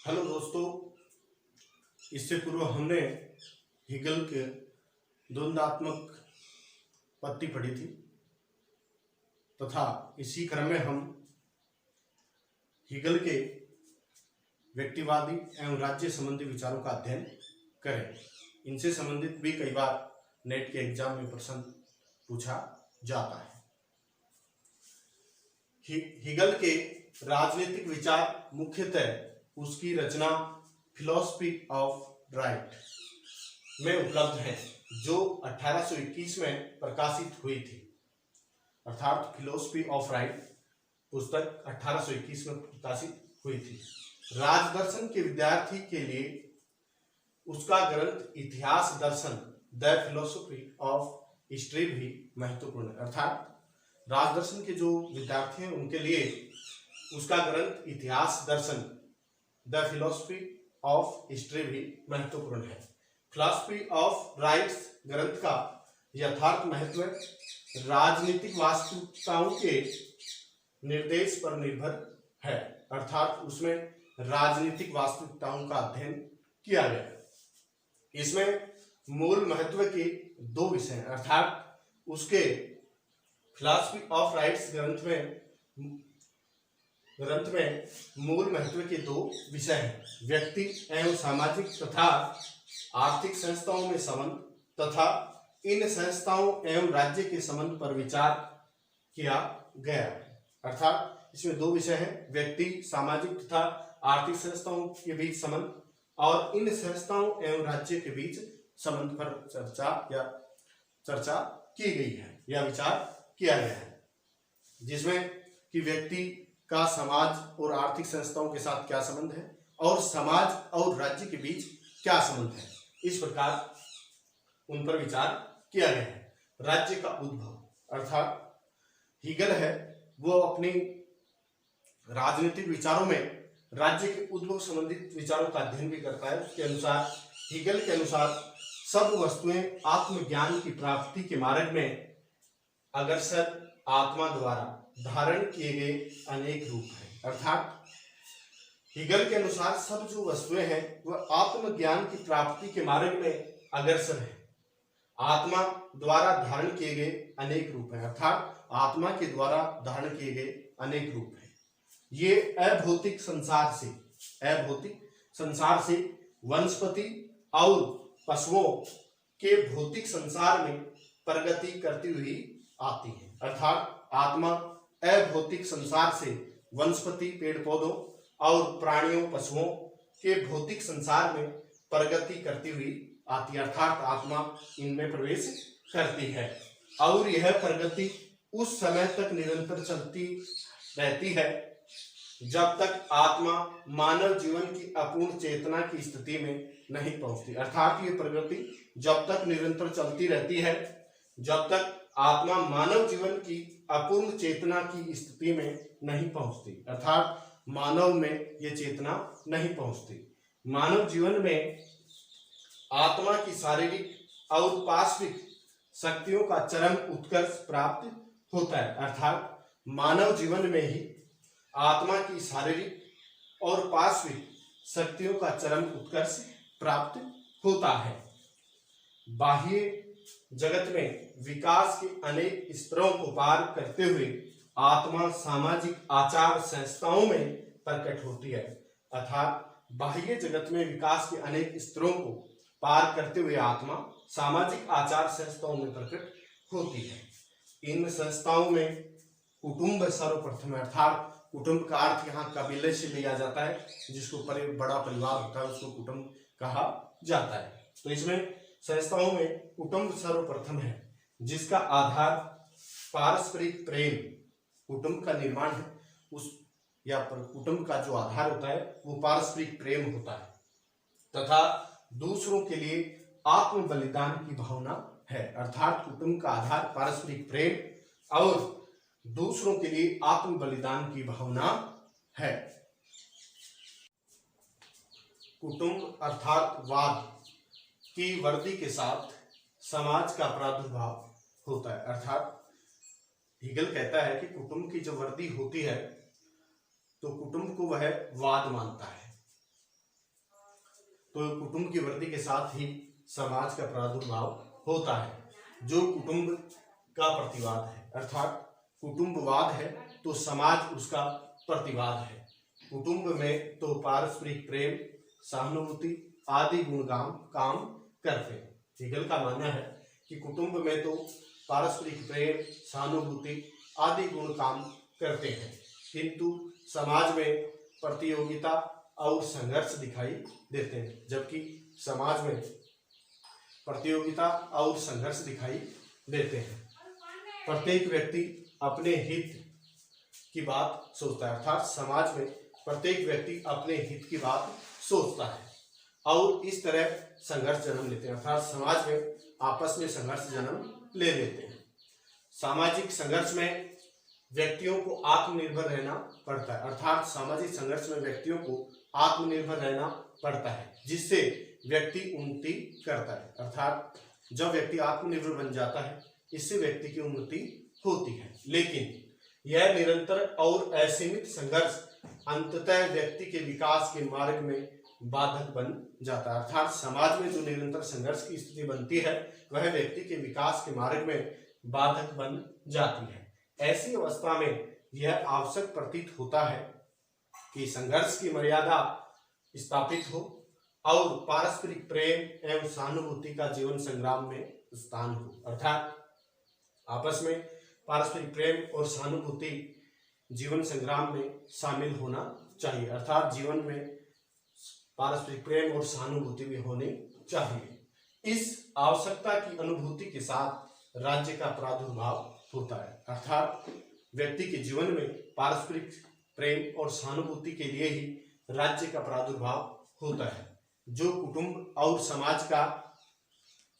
Hello दोस्तों, इससे पूर्व हमने हीगल के द्वंद्वात्मक पत्ति पढ़ी थी तथा इसी क्रम में हम हीगल के व्यक्तिवादी एवं राज्य संबंधी विचारों का अध्ययन करें। इनसे संबंधित भी कई बार नेट के एग्जाम में प्रश्न पूछा जाता है। हीगल के राजनीतिक विचार मुख्यतः उसकी रचना फिलॉसफी ऑफ राइट में उपलब्ध है, जो 1821 में प्रकाशित हुई थी। अर्थात फिलॉसफी ऑफ राइट पुस्तक 1821 में प्रकाशित हुई थी। राजदर्शन के विद्यार्थी के लिए उसका ग्रंथ इतिहास दर्शन द फिलॉसफी ऑफ हिस्ट्री भी महत्वपूर्ण है। अर्थात राजदर्शन के जो विद्यार्थी हैं उनके लिए उसका ग्रंथ इतिहास दर्शन द फिलॉसफी ऑफ हिस्ट्री भी महत्वपूर्ण है। फिलॉसफी ऑफ राइट्स ग्रंथ का यथार्थ महत्व राजनीतिक वास्तविकताओं के निर्देश पर निर्भर है। अर्थात उसमें राजनीतिक वास्तविकताओं का अध्ययन किया गया। इसमें मूल महत्व के दो विषय हैं। अर्थात उसके फिलॉसफी ऑफ राइट्स ग्रंथ में मूल महत्व के दो विषय हैं: व्यक्ति एवं सामाजिक तथा आर्थिक संस्थाओं में संबंध तथा इन संस्थाओं एवं राज्य के संबंध पर विचार किया गया है। अर्थात इसमें दो विषय हैं: व्यक्ति, सामाजिक तथा आर्थिक संस्थाओं के बीच संबंध और इन संस्थाओं एवं राज्य के बीच संबंध पर चर्चा की गई है या विचार किया गया है, जिसमें कि व्यक्ति का समाज और आर्थिक संस्थाओं के साथ क्या संबंध है और समाज और राज्य के बीच क्या संबंध है। इस प्रकार उन पर विचार किया गया है। राज्य का उद्भव, अर्थात हीगल है वो अपनी राजनीतिक विचारों में राज्य के उद्भव संबंधित विचारों का अध्ययन भी करता है। उसके अनुसार, हीगल के अनुसार, सब वस्तुएं आत्मज्ञान की प्राप्ति के मार्ग में अग्रसर आत्मा द्वारा धारण किए गए अनेक रूप हैं। अर्थात हीगल के अनुसार सब जो वस्तुएं हैं वह आत्मज्ञान की प्राप्ति के मार्ग में अग्रसर है। आत्मा द्वारा धारण किए गए अनेक रूप हैं। अर्थात आत्मा के द्वारा धारण किए गए अनेक रूप हैं। ये अभौतिक संसार से वनस्पति और पशुओं के भौतिक संसार में प्रगति करती हुई आती है। अर्थात आत्मा अभौतिक संसार से वनस्पति, पेड़ पौधों और प्राणियों, पशुओं के भौतिक संसार में प्रगति करती हुई आती है। अर्थात आत्मा इनमें प्रवेश करती है और यह प्रगति उस समय तक निरंतर चलती रहती है जब तक आत्मा मानव जीवन की अपूर्ण चेतना की स्थिति में नहीं पहुंचती। अर्थात ये प्रगति जब तक निरंतर चलती रहती है जब तक आत्मा मानव जीवन की अपूर्ण चेतना की स्थिति में नहीं पहुंचती। अर्थात मानव में ये चेतना नहीं पहुंचती। मानव जीवन में आत्मा की शारीरिक और पाश्विक शक्तियों का चरम उत्कर्ष प्राप्त होता है। अर्थात मानव जीवन में ही आत्मा की शारीरिक और पाश्विक शक्तियों का चरम उत्कर्ष प्राप्त होता है। बाह्य जगत में विकास के अनेक स्तरों को पार करते हुए आत्मा सामाजिक आचार संस्थाओं में प्रकट होती है। अर्थात बाह्य जगत में विकास के अनेक स्तरों को पार करते हुए आत्मा सामाजिक आचार संस्थाओं में प्रकट होती है। इन संस्थाओं में कुटुंब सर्वप्रथम है। अर्थात कुटुंब का अर्थ यहाँ कबीले से लिया जाता है, जिसको बड़ा परिवार होता है उसको कुटुंब कहा जाता है। तो इसमें संस्थाओं में कुटुंब सर्वप्रथम है, जिसका आधार पारस्परिक प्रेम, कुटुंब का निर्माण है उस या कुटुंब का जो आधार होता है वो पारस्परिक प्रेम होता है तथा दूसरों के लिए आत्म बलिदान की भावना है। अर्थात कुटुंब का आधार पारस्परिक प्रेम और दूसरों के लिए आत्म बलिदान की भावना है। कुटुंब अर्थात वाद की वर्दी के साथ समाज का प्रादुर्भाव होता है। अर्थात हीगल कहता है कि कुटुंब की जो वर्दी होती है तो कुटुंब को वह वाद मानता है। तो कुटुंब की वृद्धि के साथ ही समाज का प्रादुर्भाव होता है। जो कुटुंब का प्रतिवाद है, अर्थात कुटुंबवाद है तो समाज उसका प्रतिवाद है। कुटुंब में तो पारस्परिक प्रेम, सहानुभूति आदि गुण काम करते हैं। हेगल का मानना है कि कुटुंब में तो पारस्परिक प्रेम, सहानुभूति आदि गुण काम करते हैं, किंतु समाज में प्रतियोगिता और संघर्ष दिखाई देते हैं। जबकि समाज में प्रतियोगिता और संघर्ष दिखाई देते हैं। प्रत्येक व्यक्ति अपने हित की बात सोचता है, अर्थात समाज में प्रत्येक व्यक्ति अपने हित की बात सोचता है और इस तरह संघर्ष जन्म लेते हैं, अर्थात समाज में आपस में संघर्ष जन्म ले लेते हैं। सामाजिक संघर्ष में व्यक्तियों को आत्मनिर्भर रहना पड़ता है, अर्थात सामाजिक संघर्ष में व्यक्तियों को आत्मनिर्भर रहना पड़ता है, जिससे व्यक्ति उन्नति करता है। अर्थात जब व्यक्ति आत्मनिर्भर बन जाता है, इससे व्यक्ति की उन्नति होती है। लेकिन यह निरंतर और असीमित संघर्ष अंततः व्यक्ति के विकास के मार्ग में बाधक बन जाता है। अर्थात समाज में जो निरंतर संघर्ष की स्थिति बनती है, वह व्यक्ति के विकास के मार्ग में बाधक बन जाती है। ऐसी अवस्था में यह आवश्यक प्रतीत होता है कि संघर्ष की मर्यादा स्थापित हो और पारस्परिक प्रेम एवं सहानुभूति का जीवन संग्राम में स्थान हो। अर्थात आपस में पारस्परिक प्रेम और सहानुभूति जीवन संग्राम में शामिल होना चाहिए, अर्थात जीवन में पारस्परिक प्रेम और सहानुभूति भी होनी चाहिए। इस आवश्यकता की अनुभूति के साथ राज्य का प्रादुर्भाव होता है, अर्थात व्यक्ति के जीवन में पारस्परिक प्रेम और सहानुभूति के लिए ही राज्य का प्रादुर्भाव होता है। जो कुटुंब और समाज का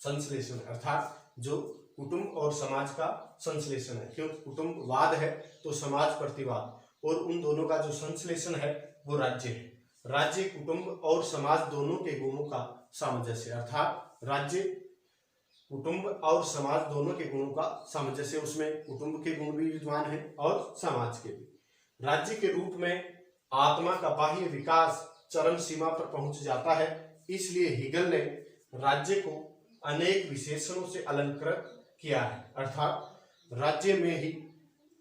संश्लेषण, अर्थात जो कुटुंब और समाज का संश्लेषण है, क्योंकि कुटुंबवाद है तो समाज प्रतिवाद, और उन दोनों का जो संश्लेषण है वो राज्य है। राज्य, कुटुंब और समाज दोनों के गुणों का सामंजस्य, अर्थात राज्य, कुटुंब और समाज दोनों के गुणों का सामंजस्य, उसमें कुटुंब के गुण भी विद्यमान हैं और समाज के भी। राज्य के रूप में आत्मा का बाह्य विकास चरम सीमा पर पहुंच जाता है, इसलिए हेगल ने राज्य को अनेक विशेषणों से अलंकृत किया है, अर्थात राज्य में ही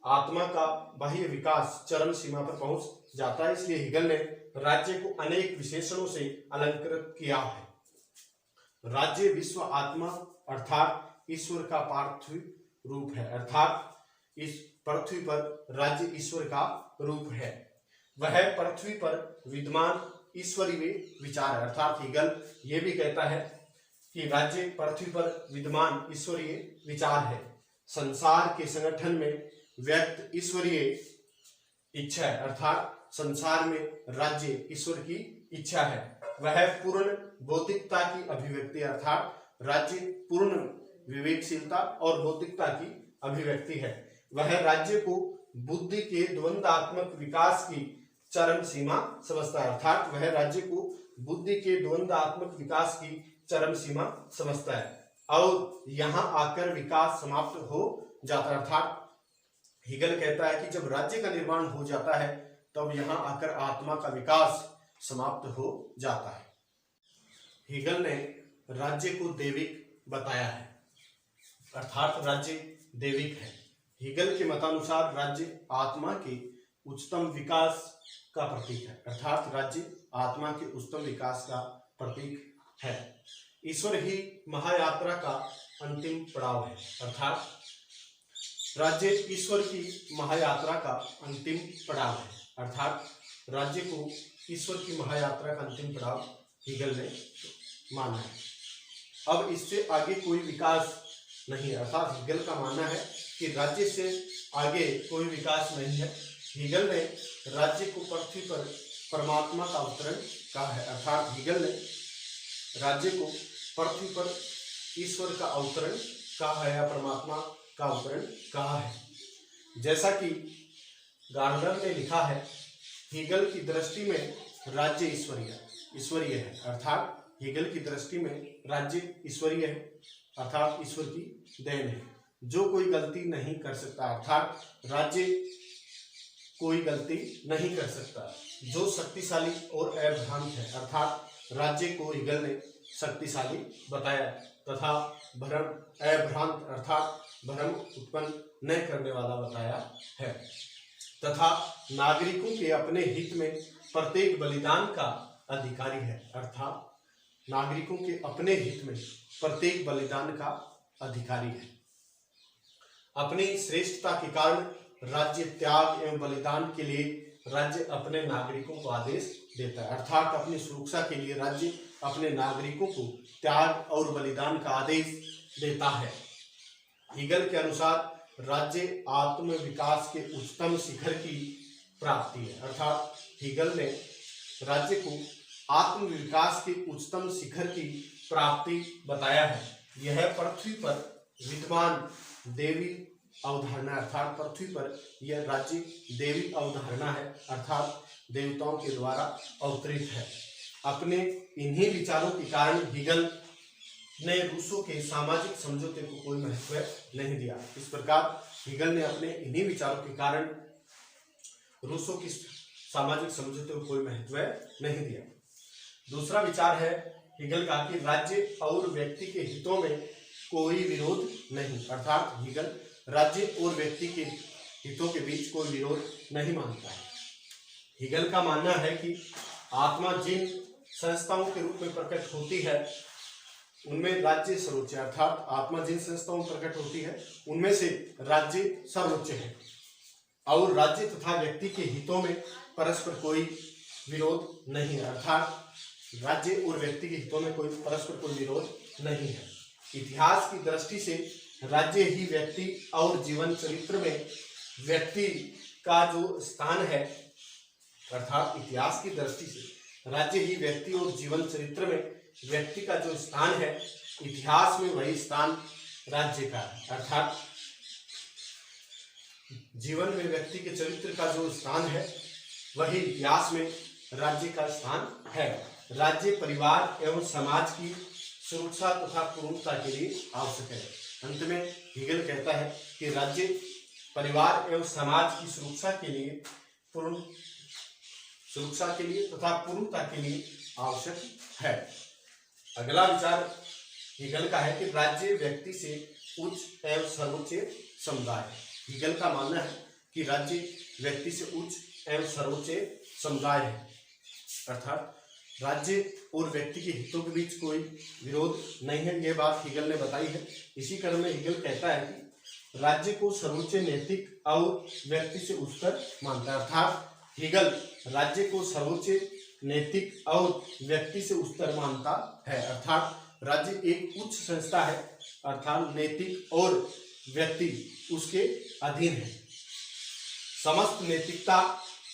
आत्मा का बाह्य विकास चरम सीमा पर पहुंच जाता है, इसलिए हेगल ने राज्य को अनेक विशेषणों से अलंकृत किया है। राज्य विश्व आत्मा अर्थात ईश्वर का पार्थिव रूप है, अर्थात इस पृथ्वी पर राज्य ईश्वर का रूप है। वह पृथ्वी पर विद्यमान ईश्वरीय विचार है, अर्थात हेगल ये भी कहता है कि राज्य पृथ्वी पर विद्यमान ईश्वरीय विचार है। संसार के संगठन में व्यक्त ईश्वरीय इच्छा है, अर्थात संसार में राज्य ईश्वर की इच्छा है। वह पूर्ण बौद्धिकता की अभिव्यक्ति, अर्थात राज्य पूर्ण विवेकशीलता और बौद्धिकता की अभिव्यक्ति है। वह राज्य को बुद्धि के द्वंद्वात्मक विकास की चरम सीमा समझता है, अर्थात वह राज्य को बुद्धि के द्वंद्वात्मक विकास की चरम सीमा समझता है और यहाँ आकर विकास समाप्त हो जाता है। अर्थात हेगल कहता है कि जब राज्य का निर्माण हो जाता है तब यहाँ आकर आत्मा का विकास समाप्त हो जाता है। हेगल ने राज्य को दैविक बताया है, अर्थात राज्य दैविक है। हेगल के मतानुसार राज्य आत्मा के उच्चतम विकास का प्रतीक है, अर्थात राज्य आत्मा के उच्चतम विकास का प्रतीक है। ईश्वर ही महायात्रा का अंतिम पड़ाव है, अर्थात राज्य ईश्वर की महायात्रा का अंतिम पड़ाव है, अर्थात राज्य को ईश्वर की महायात्रा का अंतिम पड़ाव हेगल ने माना है। अब इससे आगे कोई विकास नहीं है, अर्थात हेगल का मानना है कि राज्य से आगे कोई विकास नहीं है। हेगल ने राज्य को पृथ्वी पर परमात्मा का अवतरण कहा है, अर्थात हेगल ने राज्य को पृथ्वी पर ईश्वर का अवतरण कहा है या परमात्मा का अवतरण कहा है। जैसा कि गार्डनर ने लिखा है, हेगल की दृष्टि में राज्य ईश्वरीय है, अर्थात हेगल की दृष्टि में राज्य ईश्वरीय है, अर्थात ईश्वर की देन है, जो कोई गलती नहीं कर सकता, अर्थात राज्य कोई गलती नहीं कर सकता, जो शक्तिशाली और अभ्रांत है, अर्थात राज्य को हीगल ने शक्तिशाली बताया तथा अभ्रांत अर्थात भ्रम उत्पन्न न करने वाला बताया है तथा नागरिकों के अपने हित में प्रत्येक बलिदान का अधिकारी है। अर्थात नागरिकों के अपने हित में प्रत्येक बलिदान का अधिकारी है। अपनी श्रेष्ठता के कारण राज्य त्याग एवं बलिदान के लिए राज्य अपने नागरिकों को आदेश देता है। अर्थात अपनी सुरक्षा के लिए राज्य अपने नागरिकों को त्याग और बलिदान का आदेश देता है। हीगल के अनुसार राज्य आत्म विकास के उच्चतम शिखर की प्राप्ति है। अर्थात हीगल ने राज्य को आत्म विकास के उच्चतम शिखर की प्राप्ति बताया है। यह पृथ्वी पर विद्यमान देवी अवधारणा अर्थात पृथ्वी पर यह राज्य देवी अवधारणा है अर्थात देवताओं के द्वारा अवतरित है। अपने इन्हीं विचारों के कारण हीगल ने रूसों के सामाजिक समझौते को कोई महत्व नहीं दिया। इस प्रकार हीगल ने अपने इन्हीं विचारों के कारण रूसों की सामाजिक समझौते को कोई महत्व नहीं दिया। दूसरा विचार है हीगल का कि राज्य और व्यक्ति के हितों में कोई विरोध नहीं। अर्थात हीगल राज्य और व्यक्ति के हितों के बीच कोई विरोध नहीं मानता है। हीगल का मानना है कि आत्मा जिन संस्थाओं के रूप में प्रकट होती है उनमें राज्य सर्वोच्च है। अर्थात आत्मा जिन संस्थाओं में प्रकट होती है उनमें से राज्य सर्वोच्च है और राज्य तथा व्यक्ति के हितों में परस्पर कोई विरोध नहीं है। अर्थात राज्य और व्यक्ति के हितों में कोई परस्पर कोई विरोध नहीं है। इतिहास की दृष्टि से राज्य ही व्यक्ति और जीवन चरित्र में व्यक्ति का जो स्थान है अर्थात इतिहास की दृष्टि से राज्य ही व्यक्ति और जीवन चरित्र में व्यक्ति का जो स्थान है इतिहास में वही स्थान राज्य का है। अर्थात जीवन में व्यक्ति के चरित्र का जो स्थान है वही इतिहास में राज्य का स्थान है। राज्य परिवार एवं समाज की सुरक्षा तथा पूर्णता के लिए आवश्यक है। अंत में हीगल कहता है कि राज्य परिवार एवं समाज की सुरक्षा के लिए तथा पूर्णता के लिए आवश्यक है। अगला विचार हीगल का है कि राज्य व्यक्ति से उच्च एवं सर्वोच्च समुदाय है। हीगल का मानना है कि राज्य व्यक्ति से उच्च एवं सर्वोच्च समुदाय है। अर्थात राज्य और व्यक्ति के हितों के बीच कोई विरोध नहीं है। यह बात हीगल ने बताई है। इसी क्रम में हीगल कहता है कि राज्य को सर्वोच्च नैतिक और व्यक्ति से उच्चतर मानता है। अर्थात हीगल राज्य को सर्वोच्च नैतिक और व्यक्ति से उच्चतर मानता है। अर्थात राज्य एक उच्च संस्था है अर्थात नैतिक और व्यक्ति उसके अधीन है। समस्त नैतिकता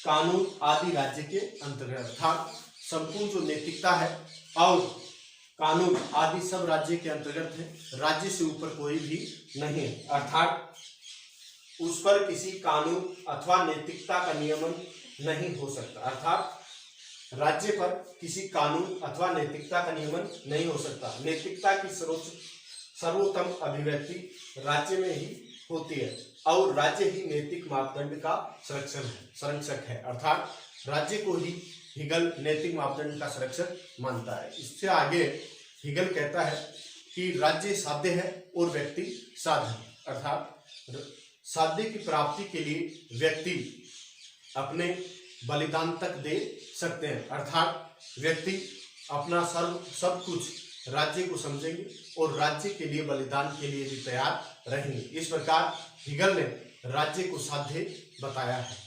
कानून आदि राज्य के अंतर्गत अर्थात संपूर्ण जो नैतिकता है और कानून आदि सब राज्य के अंतर्गत है। राज्य से ऊपर कोई भी नहीं है। अर्थात उस पर किसी कानून अथवा नैतिकता का नियमन नहीं हो सकता। अर्थात राज्य पर किसी कानून अथवा नैतिकता का नियमन नहीं हो सकता। नैतिकता की सर्वोत्तम अभिव्यक्ति राज्य में ही होती है और राज्य ही नैतिक मापदंड का संरक्षक है। अर्थात राज्य को ही हीगल नैतिक मापदंड का संरक्षक मानता है। इससे आगे हीगल कहता है कि राज्य साध्य है और व्यक्ति साधन। अर्थात साध्य की प्राप्ति के लिए व्यक्ति अपने बलिदान तक दे सकते हैं। अर्थात व्यक्ति अपना सब कुछ राज्य को समझेंगे और राज्य के लिए बलिदान के लिए भी तैयार रहेंगे। इस प्रकार हीगल ने राज्य को साध्य बताया है।